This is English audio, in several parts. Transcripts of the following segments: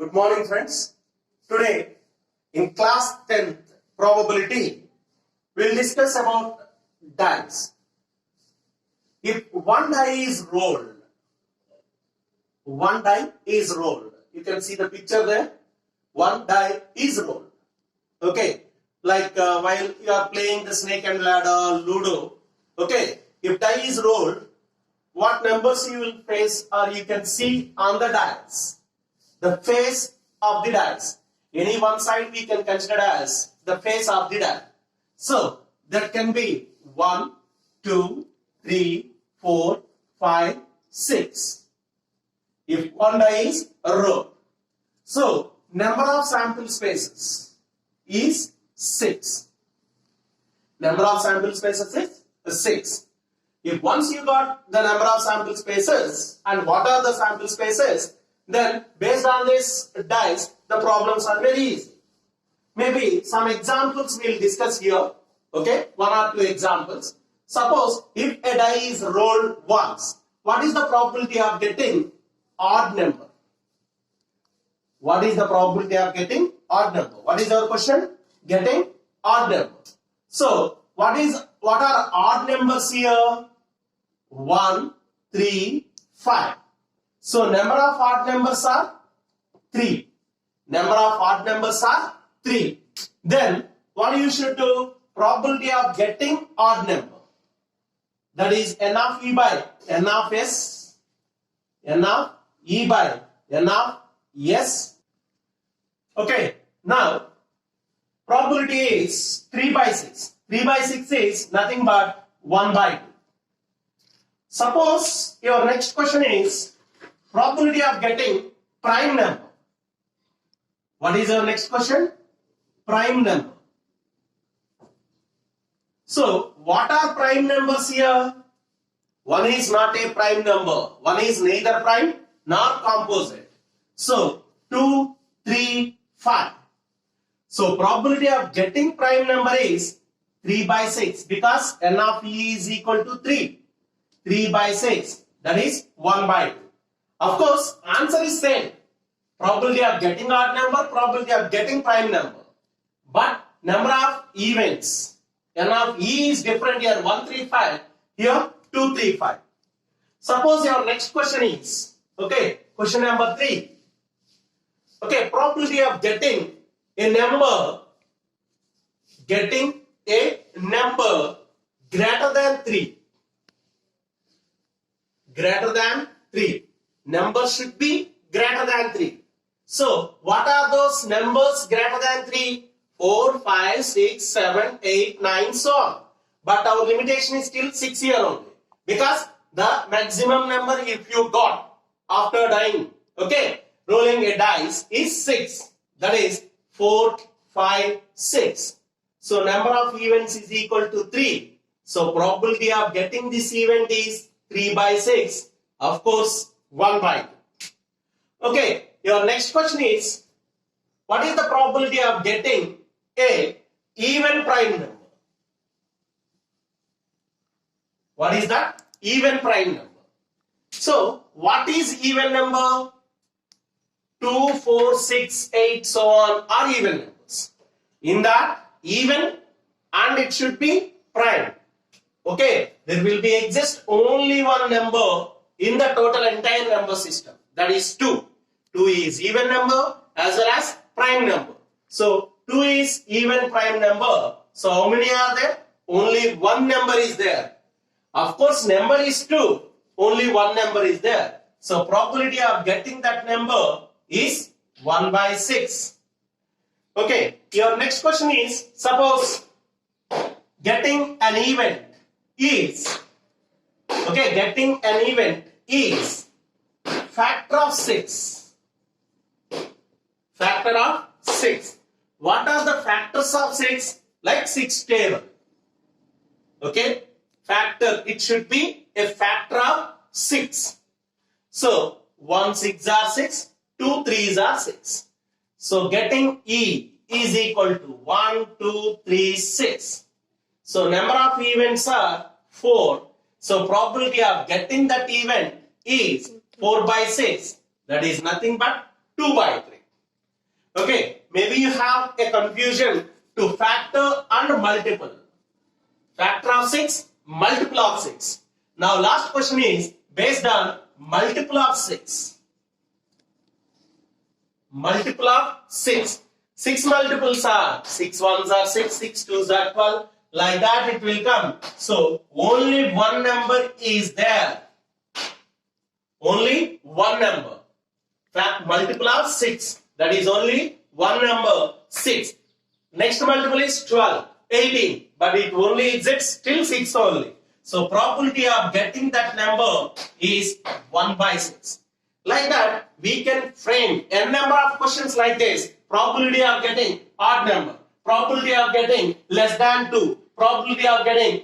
Good morning, friends. Today, in class 10th probability, we'll discuss about dice. If one die is rolled, you can see the picture there. One die is rolled. Okay, like while you are playing the snake and ladder, Ludo. Okay, if die is rolled, what numbers you will face or you can see on the dice? The face of the dice. Any one side we can consider as the face of the die. So that can be 1, 2, 3, 4, 5, 6. If one die is rolled. So number of sample spaces is 6. Number of sample spaces is 6. If once you got the number of sample spaces and what are the sample spaces, then based on this dice, the problems are very easy. Maybe some examples we'll discuss here. Okay, 1 or 2 examples. Suppose if a die is rolled once, what is the probability of getting odd number? What is the probability of getting odd number? What is our question? Getting odd number. So what are odd numbers here? 1, 3, 5. So number of odd numbers are 3. Number of odd numbers are 3. Then what you should do? Probability of getting odd number. That is n of e by n of s, n of e by n of s. Okay, now probability is 3 by 6. 3 by 6 is nothing but 1 by 2. Suppose your next question is probability of getting prime number. What is your next question? Prime number. So what are prime numbers here? One is not a prime number. One is neither prime nor composite. So 2, 3, 5. So probability of getting prime number is 3 by 6 because n of e is equal to 3. 3 by 6, that is 1 by 2. Of course, answer is same. Probability of getting odd number, probability of getting prime number. But number of events, n of e is different here, 1, 3, 5. Here, 2, 3, 5. Suppose your next question is, okay, question number 3. Okay, probability of getting a number greater than 3. Greater than 3. Number should be greater than 3. So, what are those numbers greater than 3? 4, 5, 6, 7, 8, 9, so on. But our limitation is still 6 here only. Because the maximum number if you got after dying, okay, rolling a dice is 6. That is 4, 5, 6. So, number of events is equal to 3. So, probability of getting this event is 3 by 6. Of course, 1 by 2. Okay, your next question is, what is the probability of getting a even prime number? What is that? Even prime number. So, what is even number? 2, 4, 6, 8, so on are even numbers. In that, even and it should be prime. Okay, there will be exist only one number in the total entire number system. That is 2. 2 is even number as well as prime number. So 2 is even prime number. So how many are there? Only one number is there. Of course, number is 2. Only one number is there. So probability of getting that number is 1 by 6. Okay, your next question is, suppose getting an event is, okay, getting an event is factor of 6. Factor of 6. What are the factors of 6? Like 6 table. Okay, factor, it should be a factor of 6. So 1 6 are 6, 2 3s are 6. So getting E is equal to 1, 2, 3, 6. So number of events are 4. So probability of getting that event is 4 by 6. That is nothing but 2 by 3. Okay, maybe you have a confusion to factor and multiple. Factor of 6, multiple of 6. Now last question is based on multiple of 6. Multiple of 6. 6 multiples are 6 ones are 6, 6 twos are 12. Like that it will come. So only one number is there. Only one number. Fact multiple of 6. That is only one number 6. Next multiple is 12, 18. But it only exists till 6 only. So probability of getting that number is 1 by 6. Like that, we can frame a number of questions like this. Probability of getting odd number. Probability of getting less than 2. Probability of getting,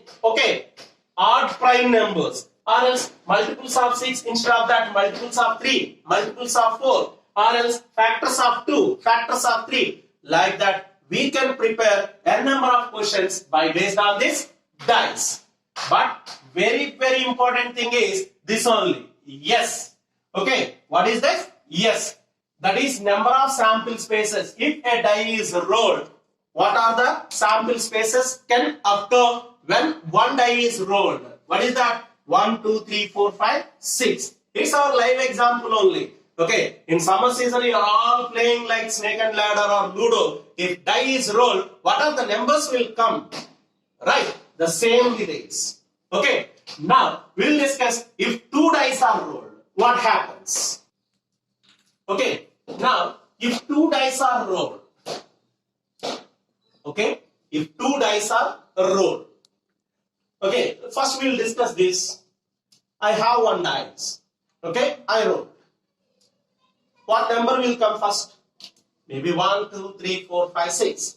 odd prime numbers. Or else multiples of 6, instead of that multiples of 3, multiples of 4. Or else factors of 2, factors of 3. Like that, we can prepare a number of questions based on this dice. But very, very important thing is this only. Yes. Okay, what is this? Yes, that is number of sample spaces. If a die is rolled, what are the sample spaces can occur when one die is rolled? What is that? 1, 2, 3, 4, 5, 6. It's our live example only. Okay, in summer season you are all playing like snake and ladder or ludo. If die is rolled, what are the numbers will come? Right, the same it is. Okay, now we'll discuss if 2 dice are rolled. What happens? Okay, now if 2 dice are rolled, if 2 dice are rolled, first we'll discuss this. I have 1 dice, I roll. What number will come first? Maybe 1, 2, 3, 4, 5, 6.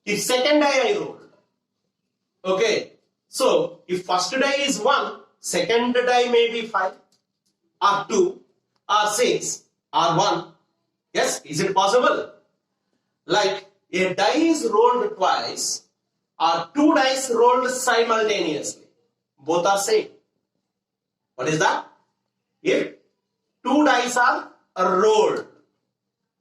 If second die I rolled, so if first die is 1, second die may be 5. Or 2, or 6, or 1. Yes, is it possible? Like a die is rolled twice, or 2 dice rolled simultaneously. Both are same. What is that? If 2 dice are rolled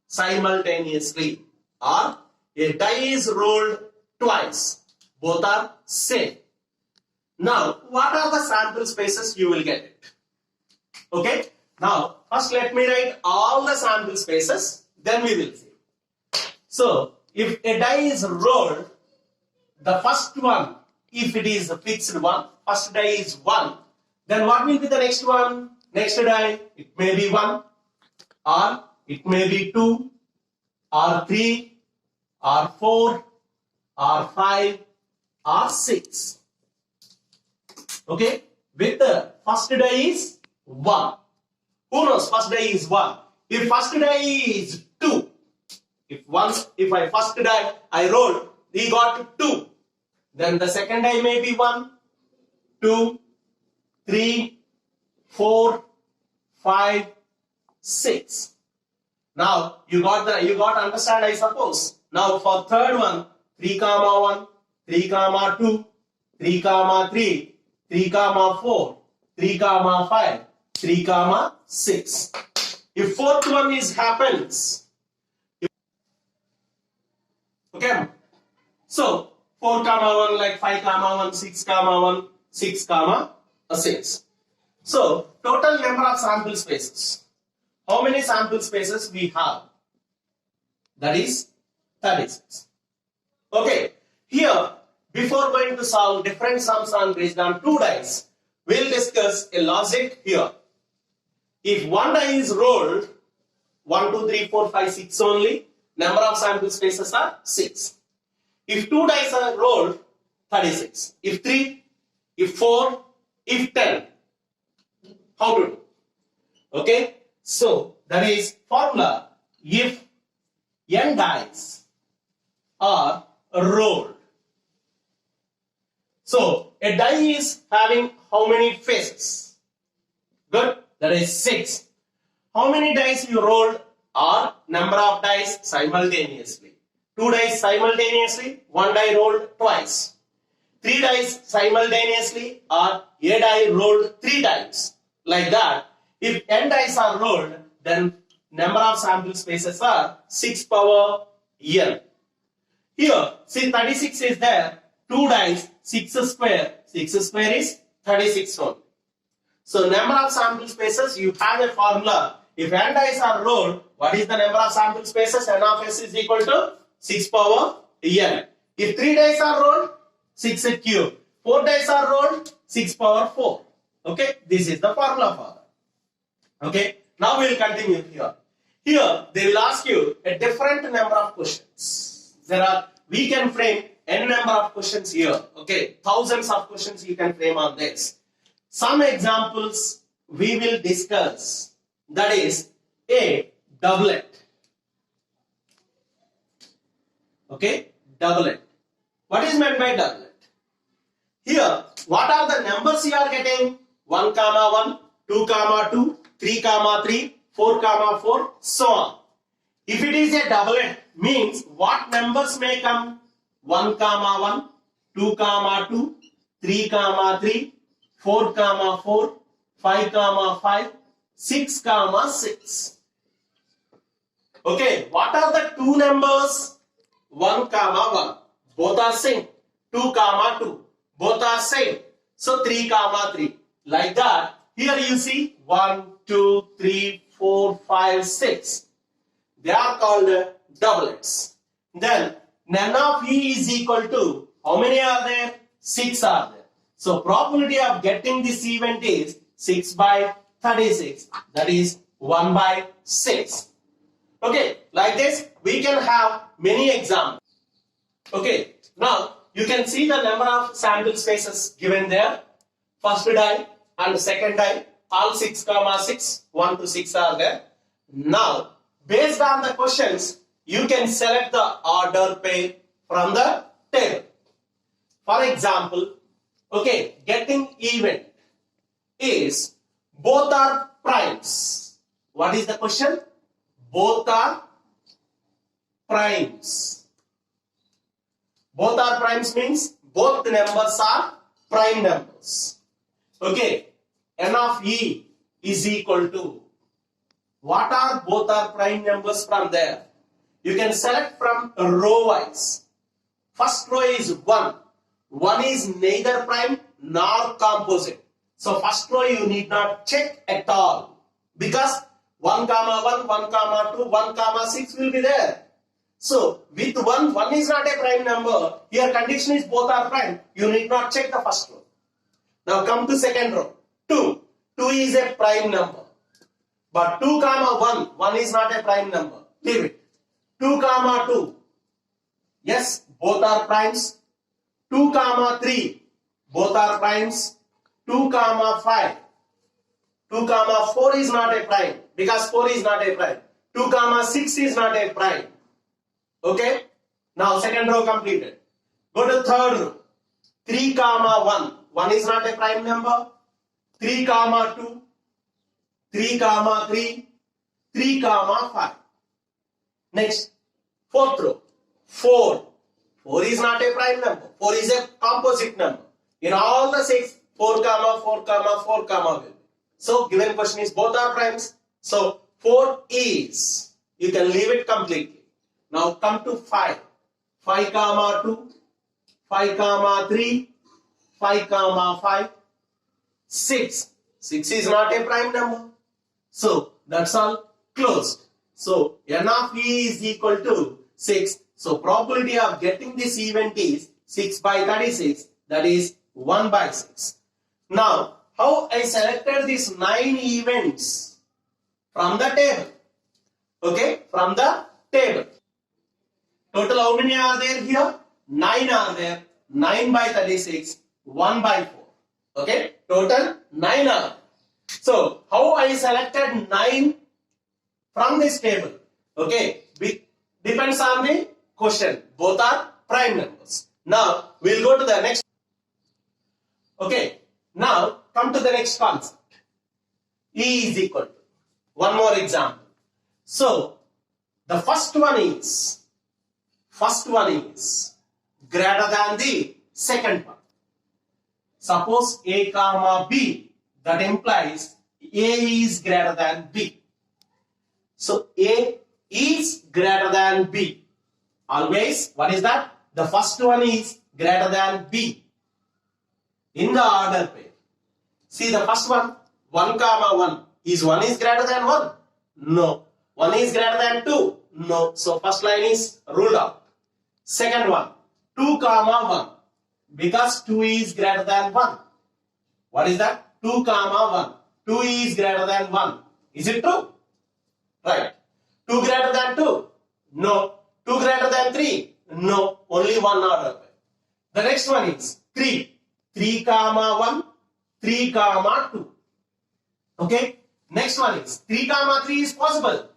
simultaneously, or a die is rolled twice, both are same. Now, what are the sample spaces you will get it? Now first let me write all the sample spaces, then we will see. So if a die is rolled, the first one, if it is a fixed one, first die is 1, then what will be the next one? Next die, it may be 1, or it may be 2, or 3, or 4, or 5, or 6. With the first die is 1. Who knows first die is 1? If first die is 2, if I first die I rolled, he got 2. Then the second die may be 1, 2, 3, 4, 5, 6. Now you got understand, I suppose. Now for third one, 3, 1, 3, 2, 3, 3, 3, 4, 3, 5, 3, 6. If fourth one happens, so 4, 1, like 5, 1, 6, 1, 6, 6. So total number of sample spaces. How many sample spaces we have? That is 36. Here before going to solve different sums on based on 2 dice, we'll discuss a logic here. If 1 die is rolled, 1, 2, 3, 4, 5, 6 only, number of sample spaces are 6. If 2 dice are rolled, 36. If 3, if 4, if 10. How to do? So that is formula. If n dice are rolled. So a die is having how many faces? Good. That is 6. How many dice you rolled or number of dice simultaneously? 2 dice simultaneously, 1 die rolled twice. 3 dice simultaneously or a die rolled 3 times. Like that, if n dice are rolled, then number of sample spaces are 6 power n. Here, see 36 is there, 2 dice, 6 square is 36 only. So number of sample spaces, you have a formula. If n dice are rolled, what is the number of sample spaces? N of s is equal to 6 power n. If 3 dice are rolled, 6 cube. 4 dice are rolled, 6 power 4. Okay, this is the formula for that. Okay, now we will continue here. Here, they will ask you a different number of questions. We can frame n number of questions here. Okay, thousands of questions you can frame on this. Some examples we will discuss. That is a doublet. Okay, doublet. What is meant by doublet? Here, what are the numbers you are getting? 1, 1, 2, 2, 3, 3, 4, 4, so on. If it is a doublet, means what numbers may come? 1, 1, 2, 2, 3, 3, 4, 4, 5, 5, 6, 6. Okay, what are the two numbers? 1, 1. Both are same. 2, 2. Both are same. So 3, 3. Like that. Here you see 1, 2, 3, 4, 5, 6. They are called doublets. Then none of E is equal to, how many are there? 6 are there. So probability of getting this event is 6 by 36. That is 1 by 6. Okay, like this we can have many examples. Okay, now you can see the number of sample spaces given there. First die and second die, all 6, 6, 1 to 6 are there. Now, based on the questions, you can select the order pair from the table. For example, okay, getting event is both are primes. What is the question? Both are primes. Both are primes means both the numbers are prime numbers. Okay, n of E is equal to, what are both are prime numbers from there? You can select from row wise. First row is 1. 1 is neither prime nor composite. So first row you need not check at all. Because 1, 1, 1, 2, 1, 6 will be there. So with 1 is not a prime number. Here condition is both are prime. You need not check the first row. Now come to second row. 2. 2 is a prime number. But 2, 1 is not a prime number. Leave it. 2, 2. Yes, both are primes. 2, 3. Both are primes. 2, 5. 2, 4 is not a prime. Because 4 is not a prime. 2, 6 is not a prime. Okay. Now second row completed. Go to third row. 3, 1. 1 is not a prime number. 3, 2. 3, 3. 3, 5. Next. Fourth row. 4. 4 is not a prime number. 4 is a composite number. In all the 6, 4, 4, 4, will be. So given question is both are primes. So 4 is. You can leave it completely. Now come to 5. 5, 2. 5, 3. 5, 5. 6. 6 is not a prime number. So that's all closed. So n of E is equal to 6. So probability of getting this event is 6 by 36. That is 1 by 6. Now how I selected these 9 events from the table. Okay, from the table. Total how many are there here? 9 are there. 9 by 36. 1 by 4. Okay, total 9 are. So how I selected 9 from this table? Okay, depends on the question. Both are prime numbers. Now we'll go to the next. Okay, now come to the next concept. E is equal to. One more example. So the first one is greater than the second one. Suppose A comma B, that implies A is greater than B. So A is greater than B. Always, what is that? The first one is greater than B in the order pair. See the first one, 1 comma 1. Is 1 is greater than 1? No. 1 is greater than 2? No. So first line is ruled out. Second one, 2 comma 1. Because 2 is greater than 1. What is that? 2 comma 1. 2 is greater than 1. Is it true? Right. 2 greater than 2? No. 2 greater than 3? No. Only one order pair. The next one is 3. 3 comma 1. 3 comma 2. Okay. Next one is 3 comma 3 is possible.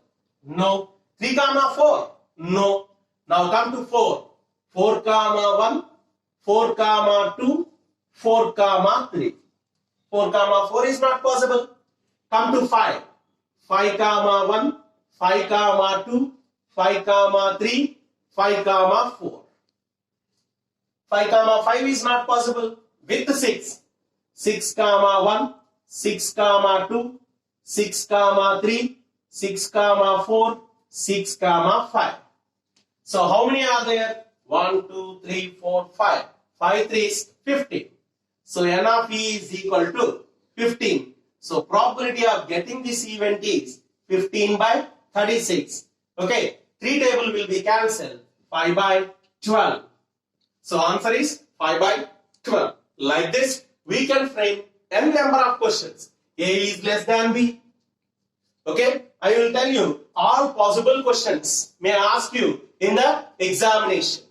No. 3 comma 4. No. Now come to 4. 4 comma 1. 4 comma 2. 4 comma 3. 4 comma 4 is not possible. Come to 5. 5 comma 1. 5 comma 2. 5 comma 3. 5 comma 4. 5 comma 5 is not possible. With 6. 6 comma 1. 6 comma 2. 6 comma 3. 6 comma 4. 6 comma 5. So how many are there? 1, 2, 3, 4, 5. 5 3 is 15. So n of e is equal to 15. So probability of getting this event is 15 by 36. Okay. 3 table will be cancelled. 5 by 12. So answer is 5 by 12. Like this, we can frame n number of questions. A is less than B. Okay. I will tell you all possible questions may ask you in the examination.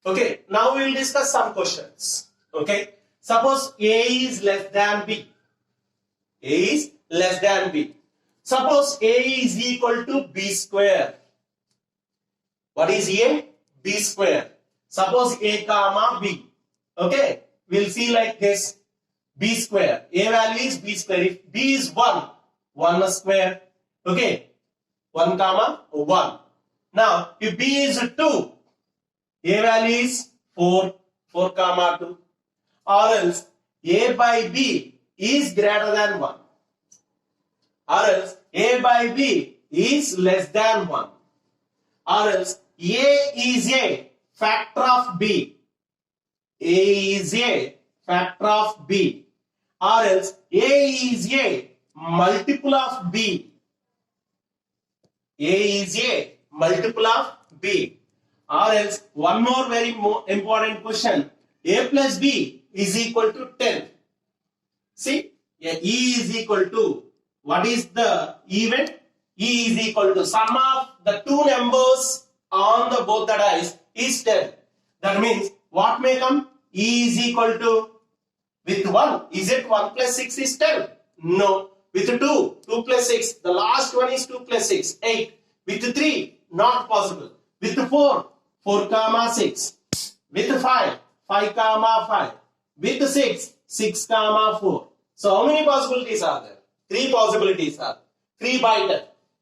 Okay. Now we will discuss some questions. Okay. Suppose A is less than B. A is less than B. Suppose A is equal to B square. What is A? B square. Suppose A comma B. Okay. We'll see like this. B square. A value is B square. If B is 1, 1 square. Okay. 1 comma 1. Now, if B is 2, A value is 4, 4 comma 2. Or else, A by B is greater than 1. Or else, A by B is less than 1. Or else, A is a factor of B. A is a factor of B. Or else, A is a multiple of B. A is a multiple of B. Or else, one more very important question. A plus B is equal to 10. See, E is equal to, what is the event? E is equal to sum of the two numbers on the both the dice is 10. That means, what may come? E is equal to, with 1, is it 1 plus 6 is 10? No. With 2, 2 plus 6, the last one is 2 plus 6, 8. With 3, not possible. With 4, 4 comma 6. With 5, 5 comma 5. With 6, 6 comma 4. So how many possibilities are there? 3 possibilities are there. 3 by 10.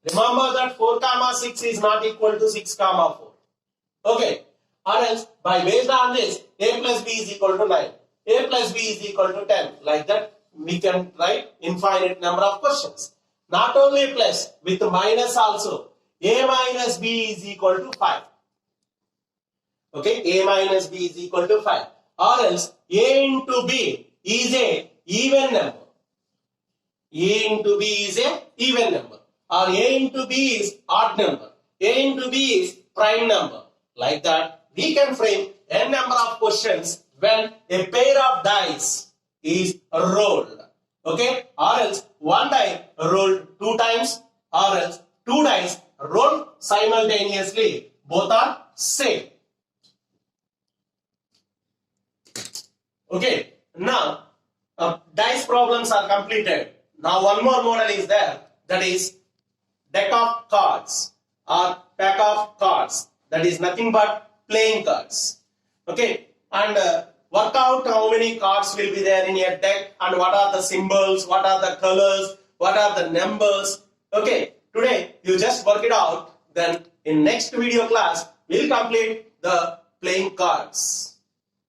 Remember that 4 comma 6 is not equal to 6 comma 4. Okay. Or else, by based on this, A plus B is equal to 9. A plus B is equal to 10. Like that, we can write infinite number of questions. Not only plus, with minus also. A minus B is equal to 5. Okay, A minus B is equal to 5. Or else, A into B is a even number. A into B is a even number. Or A into B is odd number. A into B is prime number. Like that, we can frame n number of questions when a pair of dice is rolled. Okay, or else one die rolled 2 times, or else 2 dice rolled simultaneously. Both are same. Okay, now dice problems are completed. Now one more model is there, that is deck of cards or pack of cards. That is nothing but playing cards. Okay, and work out how many cards will be there in your deck and what are the symbols, what are the colors, what are the numbers. Okay, today you just work it out. Then in next video class, we'll complete the playing cards.